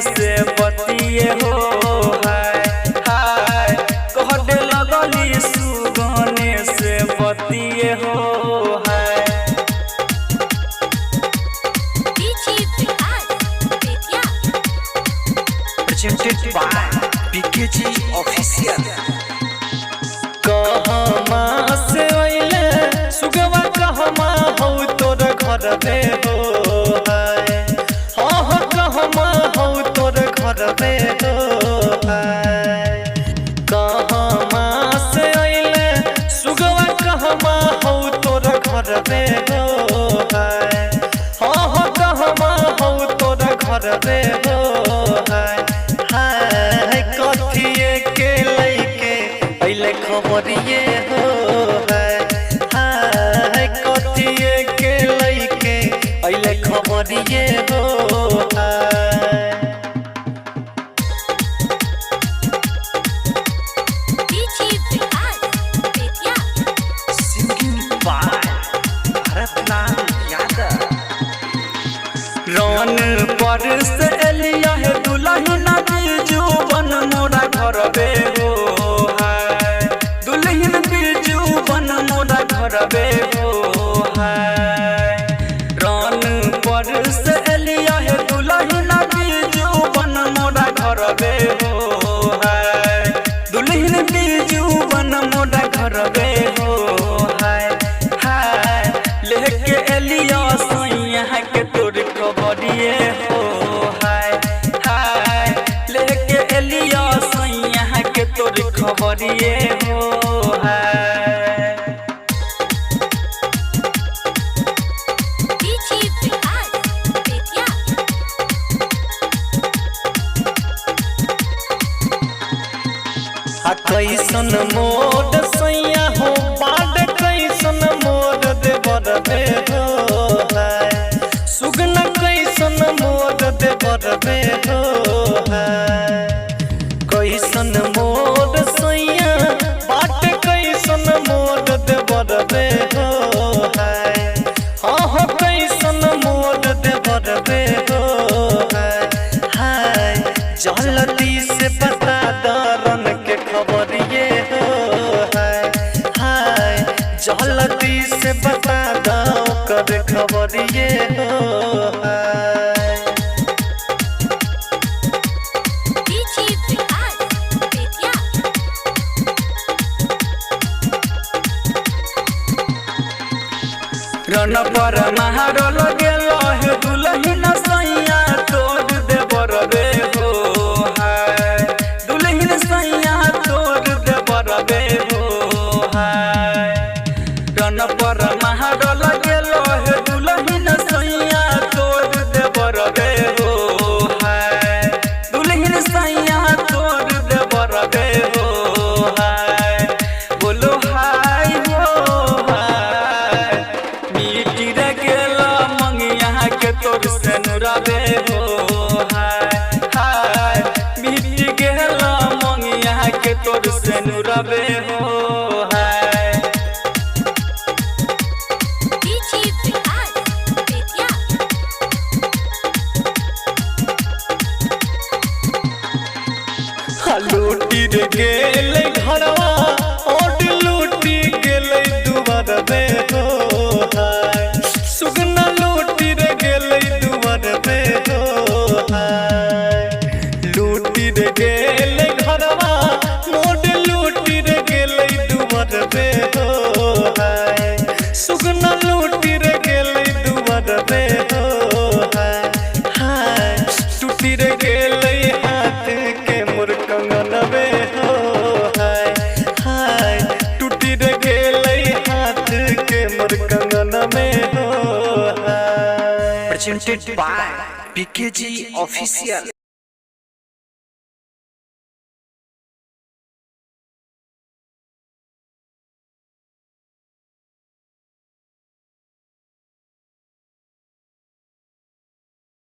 से बतिए हो हाय हाय कहते लगली सुगने से बतिए हो हाय। Presented by PKG Official। कहमा से अइले सुगवा कहमा हो तोर घर में हो हाय हाँ हाँ कहमा हो तोर घर में हो हाय। कहमा से अइले सुगवा कहमा हो तोर घर में हो हाय हाँ हाँ कहमा हो तोर घर में हो हाय हाय। कथिए के लइके अइले खबरिए हो हाय हाय कथिए के लइके अइले खबरिए हो हाय। Singing by Bharatlaal Yadav। रन पर से एलिया है दुल्हन बीजू बन मोरा घर बे हो हाय दुल्हन बीजू बन मोरा घर बे हो हाय। रन पर से एलिया है दुल्हन बीजू बन मोरा घर बे हो हाय दुल्हन बीजू बन मोरा घर बे हो हाय हाय। लेके एलिया सैया के तोर खबरिए हो हाय हाय लेके एलिया सैया के तोर खबरिए हो हाय। कैसन मोर सैया हो बाड कैसन मोर देवर बे हो हाय सुगना कैसन मोर देवर बे हो हाय। कैसन मोर सैया बाट कैसन मोर देवर बे हो हाय हाँ हाँ कैसन मोर देवर बे हो हाय हाय। जल्दी से बता दरन के खबरिए हो हाय हाय जल्दी से बता दो कर खबरिए हो हाय। रन पर महारो लगेल है दुल्हन सैया तोर देवर बे हो हाय दुल्हन सैया तोर देवर बे हो हाय। रन पर महारो लगेल है दुल्हन सैया तोर देवर बे हो हाय दुल्हन सैया तोर देवर बे हो हाय। बोलो हाय हो हाय मिट्टी रे गेला मंगिया के तोर से नुराबे हो हाय हाय मिट्टी गेला मंगिया के तोर से नुराबे हो हाय। लूटी रे गेले घरवा ओट लूटी गेले दुवर बे हो हाय सुगना लूटी रे गेले दुवर बे हो हाय। लूटी रे गेले घरवा मोट लूटी रे गेले दुवर बे हो हाय सुगना लूटी रे गेले दुवर बे हो हाय हाय। टूटी रे गेले हाथ के मोर कंगन बे हो हाय हाय टूटी रे गेले हाथ के मोर कंगन में हो हाय। Presented by PKG Official।